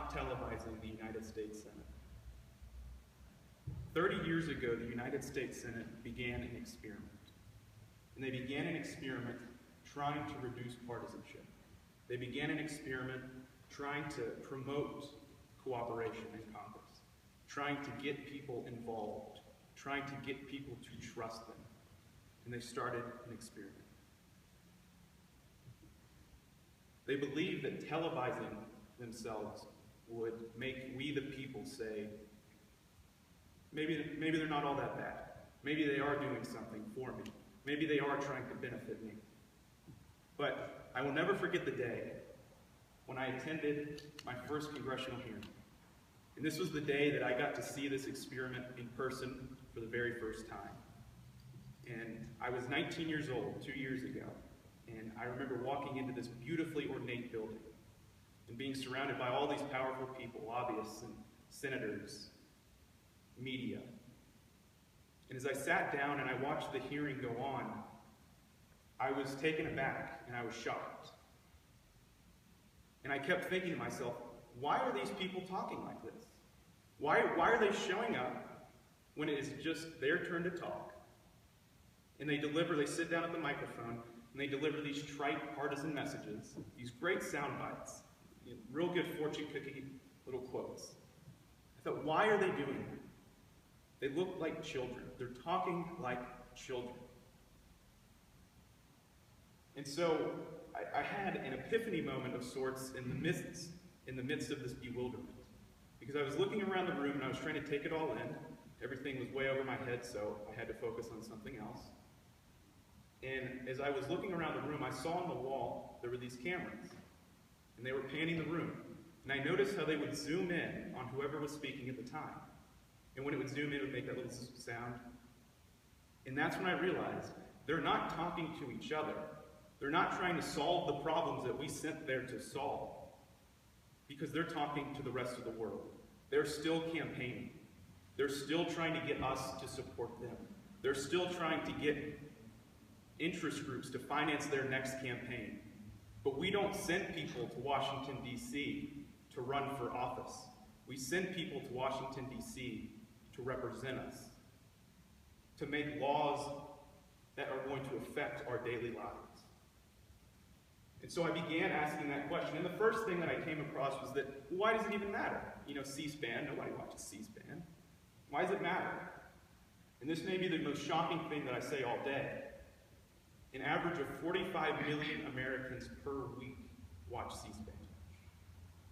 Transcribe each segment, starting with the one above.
not televising the United States Senate. 30 years ago, the United States Senate began an experiment. And they began an experiment trying to reduce partisanship. They began an experiment trying to promote cooperation in Congress, trying to get people involved, trying to get people to trust them. And they started an experiment. They believed that televising themselves would make we the people say, maybe they're not all that bad. Maybe they are doing something for me. Maybe they are trying to benefit me. But I will never forget the day when I attended my first congressional hearing. And this was the day that I got to see this experiment in person for the very first time. And I was 19 years old 2 years ago. And I remember walking into this beautifully ornate building and being surrounded by all these powerful people, lobbyists and senators, media. And as I sat down and I watched the hearing go on, I was taken aback and I was shocked. And I kept thinking to myself, why are these people talking like this? Why are they showing up when it is just their turn to talk? And they sit down at the microphone, and they deliver these trite partisan messages, these great sound bites, real good fortune cookie little quotes. I thought, why are they doing that? They look like children. They're talking like children. And so I had an epiphany moment of sorts in the midst of this bewilderment. Because I was looking around the room and I was trying to take it all in. Everything was way over my head, so I had to focus on something else. And as I was looking around the room, I saw on the wall there were these cameras. And they were panning the room. And I noticed how they would zoom in on whoever was speaking at the time. And when it would zoom in, it would make that little sound. And that's when I realized they're not talking to each other. They're not trying to solve the problems that we sent there to solve. Because they're talking to the rest of the world. They're still campaigning. They're still trying to get us to support them. They're still trying to get interest groups to finance their next campaign. But we don't send people to Washington, D.C. to run for office. We send people to Washington, D.C. to represent us, to make laws that are going to affect our daily lives. And so I began asking that question. And the first thing that I came across was that, why does it even matter? C-SPAN, nobody watches C-SPAN. Why does it matter? And this may be the most shocking thing that I say all day. An average of 45 million Americans per week watch C-SPAN.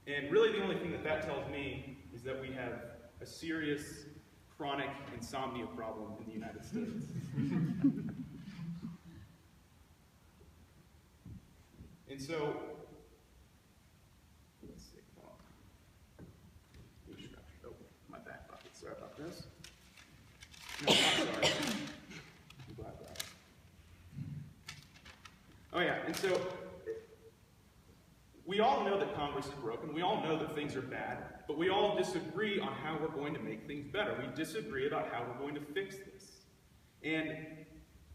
And really the only thing that tells me is that we have a serious chronic insomnia problem in the United States. And so, let's see, oh, my back pocket, sorry about this. No, I'm sorry. I'm glad about it. Oh yeah, and so, we all know that Congress is broken, we all know that things are bad, but we all disagree on how we're going to make things better. We disagree about how we're going to fix this. And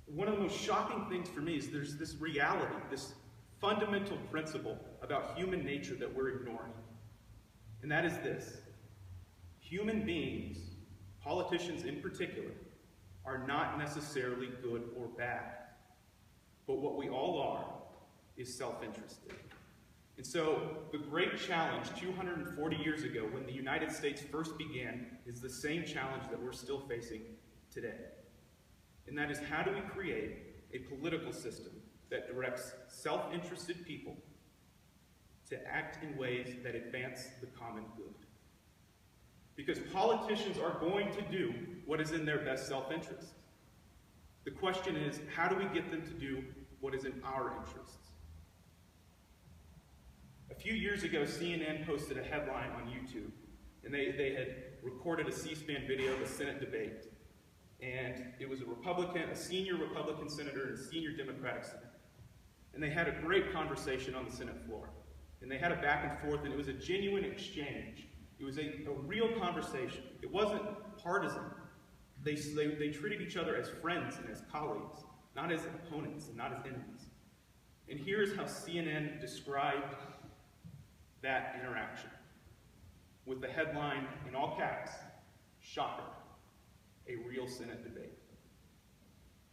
one of the most shocking things for me is there's this reality, this fundamental principle about human nature that we're ignoring. And that is this: human beings, politicians in particular, are not necessarily good or bad. But what we all are is self-interested. And so the great challenge 240 years ago when the United States first began is the same challenge that we're still facing today. And that is, how do we create a political system that directs self-interested people to act in ways that advance the common good? Because politicians are going to do what is in their best self-interest. The question is, how do we get them to do what is in our interests? A few years ago, CNN posted a headline on YouTube, and they had recorded a C-SPAN video of a Senate debate. And it was a senior Republican senator and a senior Democratic senator. And they had a great conversation on the Senate floor. And they had a back and forth, and it was a genuine exchange. It was a real conversation. It wasn't partisan. They treated each other as friends and as colleagues, not as opponents and not as enemies. And here's how CNN described that interaction. with the headline in all caps, "Shocker, a real Senate debate."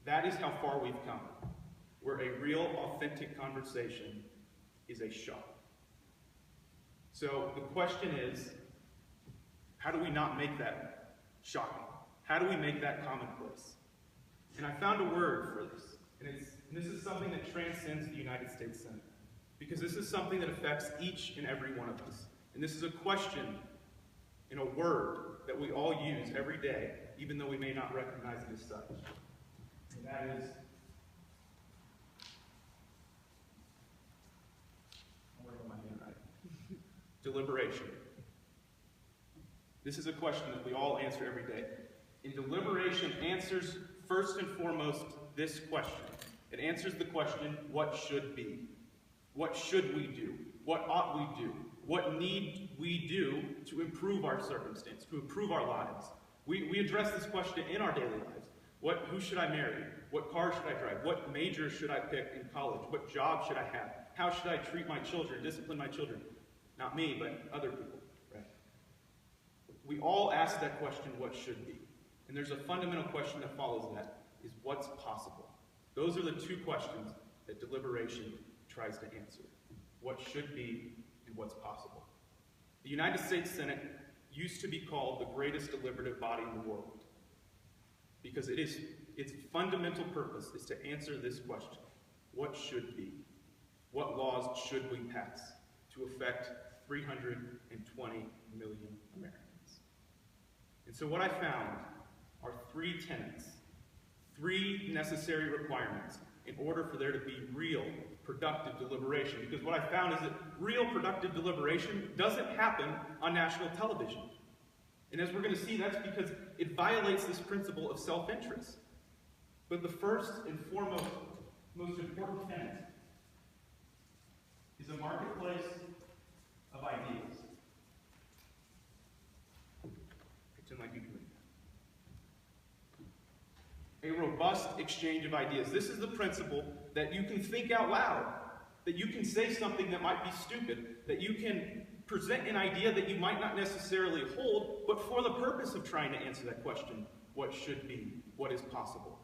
That is how far we've come, where a real, authentic conversation is a shock. So the question is, how do we not make that shocking? How do we make that commonplace? And I found a word for this, and this is something that transcends the United States Senate, because this is something that affects each and every one of us. And this is a question in a word that we all use every day, even though we may not recognize it as such. And that is, deliberation. This is a question that we all answer every day. And deliberation answers first and foremost this question. It answers the question, what should be? What should we do? What ought we do? What need we do to improve our circumstance, to improve our lives? We address this question in our daily lives. Who should I marry? What car should I drive? What major should I pick in college? What job should I have? How should I treat my children, discipline my children? Not me, but other people, right? We all ask that question, what should be? And there's a fundamental question that follows that, is what's possible? Those are the two questions that deliberation tries to answer. What should be and what's possible. The United States Senate used to be called the greatest deliberative body in the world, because its fundamental purpose is to answer this question. What should be? What laws should we pass to affect 320 million Americans? And so what I found are three tenets, three necessary requirements in order for there to be real, productive deliberation. Because what I found is that real, productive deliberation doesn't happen on national television. And as we're going to see, that's because it violates this principle of self-interest. But the first and foremost, most important tenet is a marketplace of ideas. Pretend like you can read that. A robust exchange of ideas. This is the principle that you can think out loud, that you can say something that might be stupid, that you can present an idea that you might not necessarily hold, but for the purpose of trying to answer that question, what should be, what is possible.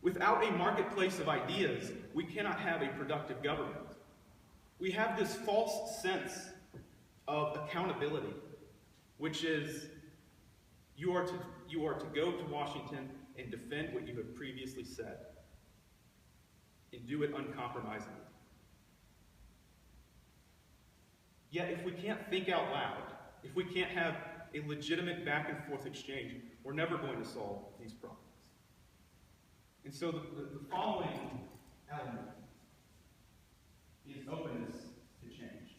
Without a marketplace of ideas, we cannot have a productive government. We have this false sense of accountability, which is you are to go to Washington and defend what you have previously said, and do it uncompromisingly. Yet if we can't think out loud, if we can't have a legitimate back and forth exchange, we're never going to solve these problems. And so the following element is openness to change.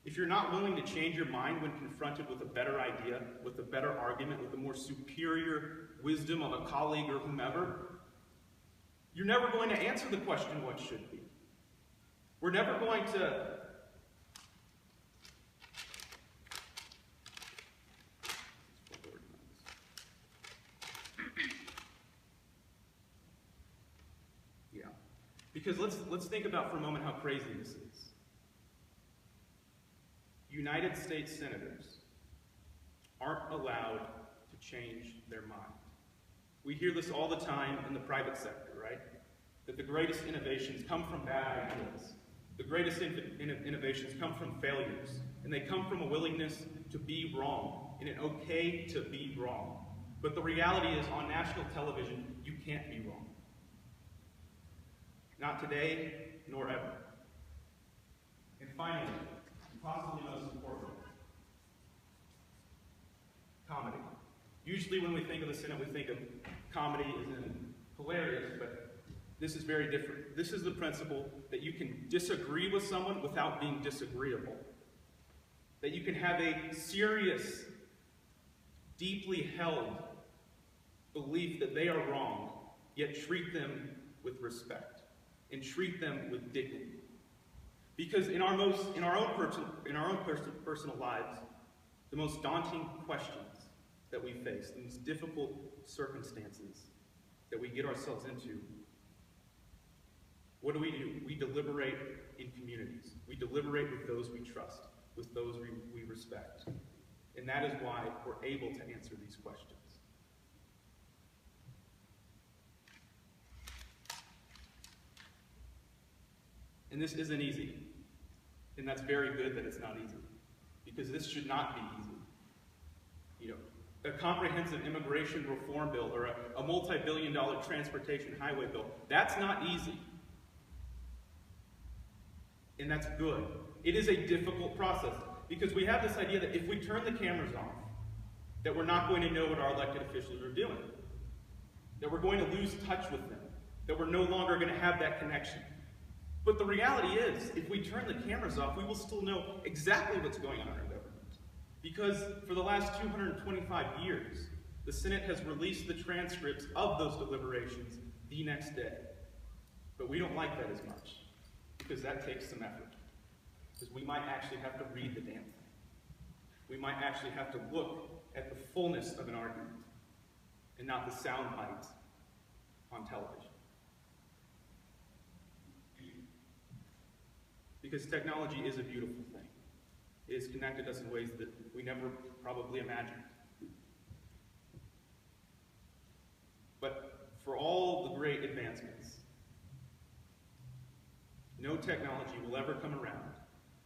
If you're not willing to change your mind when confronted with a better idea, with a better argument, with a more superior wisdom of a colleague or whomever, you're never going to answer the question, what should be. We're never going to because let's think about for a moment how crazy this is. United States senators aren't allowed to change their mind. We hear this all the time in the private sector, right? That the greatest innovations come from bad ideas. The greatest innovations come from failures. And they come from a willingness to be wrong, and it's okay to be wrong. But the reality is, on national television, you can't be wrong. Not today, nor ever. And finally, and possibly most important, comedy. Usually when we think of the Senate, we think of comedy as in hilarious, but this is very different. This is the principle that you can disagree with someone without being disagreeable. That you can have a serious, deeply held belief that they are wrong, yet treat them with respect and treat them with dignity. Because in our own personal lives, the most daunting questions that we face, the most difficult circumstances that we get ourselves into, what do? We deliberate We deliberate with those we trust, with those we respect. And that is why we're able to answer these questions. And this isn't easy. And that's very good that it's not easy. Because this should not be easy. You know, a comprehensive immigration reform bill or a multi-billion-dollar transportation highway bill, that's not easy. And that's good. It is a difficult process because we have this idea that if we turn the cameras off, that we're not going to know what our elected officials are doing, that we're going to lose touch with them, that we're no longer going to have that connection. But the reality is, if we turn the cameras off, we will still know exactly what's going on in our government. Because for the last 225 years, the Senate has released the transcripts of those deliberations the next day. But we don't like that as much, because that takes some effort. Because we might actually have to read the damn thing. We might actually have to look at the fullness of an argument, and not the sound bites on television. Because technology is a beautiful thing. It has connected us in ways that we never probably imagined. But for all the great advancements, no technology will ever come around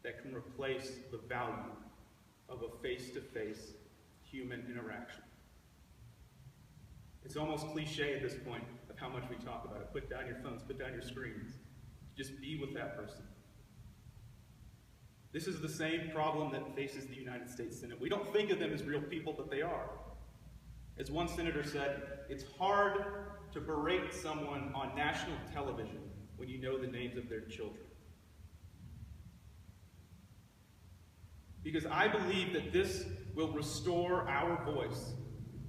that can replace the value of a face-to-face human interaction. It's almost cliche at this point of how much we talk about it. Put down your phones, put down your screens. Just be with that person. This is the same problem that faces the United States Senate. We don't think of them as real people, but they are. As one senator said, it's hard to berate someone on national television when you know the names of their children. Because I believe that this will restore our voice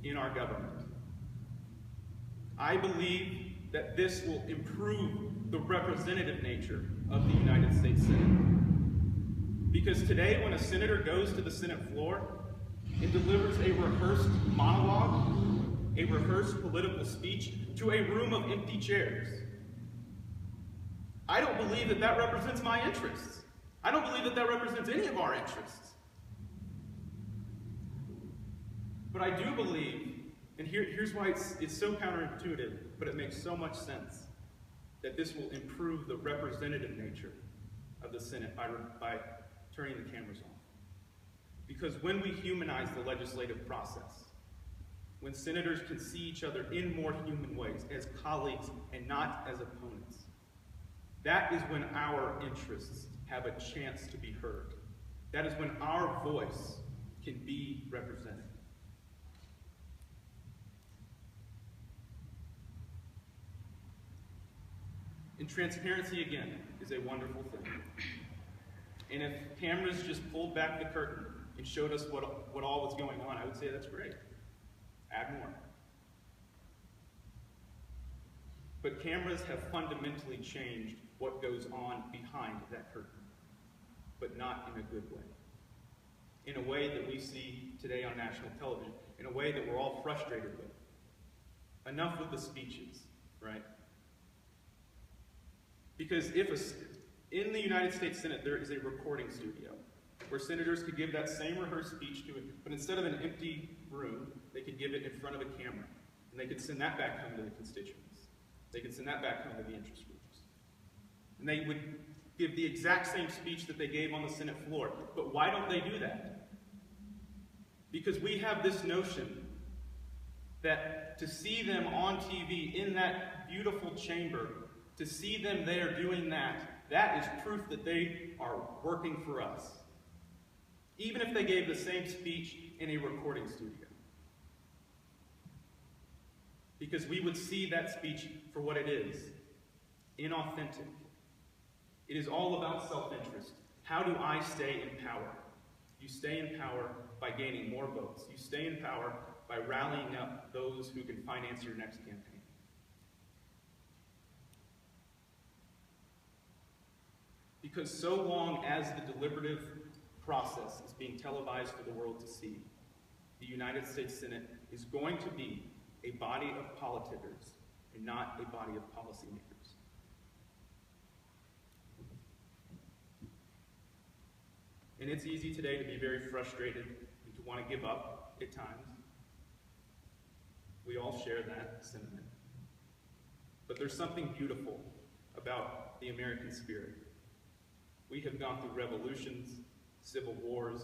in our government. I believe that this will improve the representative nature of the United States Senate. Because today, when a senator goes to the Senate floor and delivers a rehearsed monologue, a rehearsed political speech to a room of empty chairs, I don't believe that that represents my interests. I don't believe that that represents any of our interests. But I do believe, and here's why it's so counterintuitive, but it makes so much sense, that this will improve the representative nature of the Senate by turning the cameras off. Because when we humanize the legislative process, when senators can see each other in more human ways, as colleagues and not as opponents, that is when our interests have a chance to be heard. That is when our voice can be represented. And transparency, again, is a wonderful thing. And if cameras just pulled back the curtain and showed us what all was going on, I would say that's great. Add more. But cameras have fundamentally changed what goes on behind that curtain, but not in a good way. In a way that we see today on national television, in a way that we're all frustrated with. Enough with the speeches, right? Because in the United States Senate, there is a recording studio where senators could give that same rehearsed speech to it, but instead of an empty room, they could give it in front of a camera. And they could send that back home to the constituents. They could send that back home to the interest groups. And they would give the exact same speech that they gave on the Senate floor. But why don't they do that? Because we have this notion that to see them on TV in that beautiful chamber, to see them there doing that, that is proof that they are working for us. Even if they gave the same speech in a recording studio. Because we would see that speech for what it is, inauthentic. It is all about self-interest. How do I stay in power? You stay in power by gaining more votes. You stay in power by rallying up those who can finance your next campaign. Because so long as the deliberative process is being televised for the world to see, the United States Senate is going to be a body of politicers and not a body of policymakers. And it's easy today to be very frustrated and to want to give up at times. We all share that sentiment. But there's something beautiful about the American spirit. We have gone through revolutions, civil wars.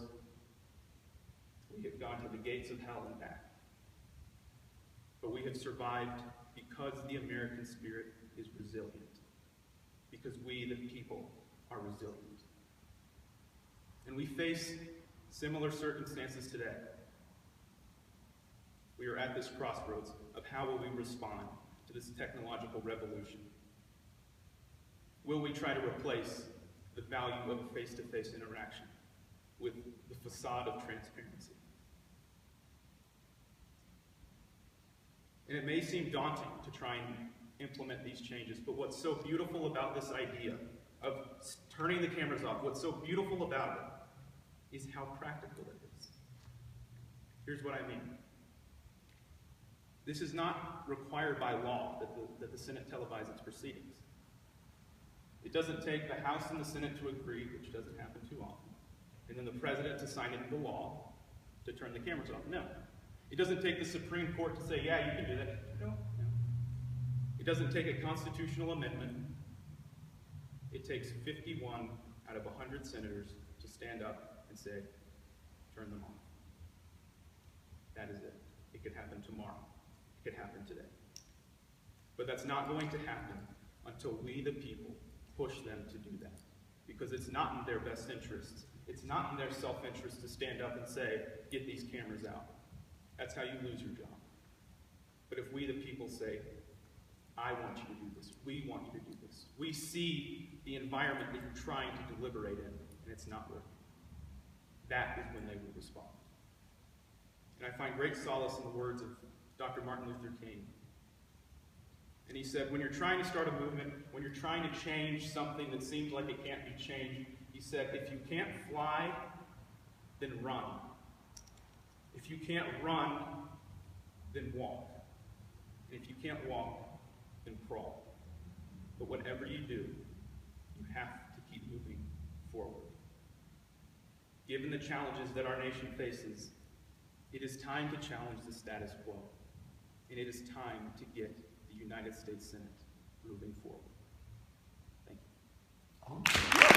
We have gone to the gates of hell and back. But we have survived because the American spirit is resilient. Because we, the people, are resilient. And we face similar circumstances today. We are at this crossroads of how will we respond to this technological revolution. Will we try to replace the value of a face-to-face interaction with the facade of transparency? And it may seem daunting to try and implement these changes, but what's so beautiful about this idea of turning the cameras off, what's so beautiful about it is how practical it is. Here's what I mean. This is not required by law that the Senate televise its proceedings. It doesn't take the House and the Senate to agree, which doesn't happen too often, and then the President to sign into law to turn the cameras off. No. It doesn't take the Supreme Court to say, yeah, you can do that. No. It doesn't take a constitutional amendment. It takes 51 out of 100 senators to stand up and say, turn them off. That is it. It could happen tomorrow. It could happen today. But that's not going to happen until we, the people, push them to do that. Because it's not in their best interests. It's not in their self-interest to stand up and say, get these cameras out. That's how you lose your job. But if we, the people, say, I want you to do this, we want you to do this, we see the environment that you're trying to deliberate in, and it's not working, that is when they will respond. And I find great solace in the words of Dr. Martin Luther King. And he said, when you're trying to start a movement, when you're trying to change something that seems like it can't be changed, he said, if you can't fly, then run. If you can't run, then walk. And if you can't walk, then crawl. But whatever you do, you have to keep moving forward. Given the challenges that our nation faces, it is time to challenge the status quo. And it is time to get the United States Senate moving forward. Thank you.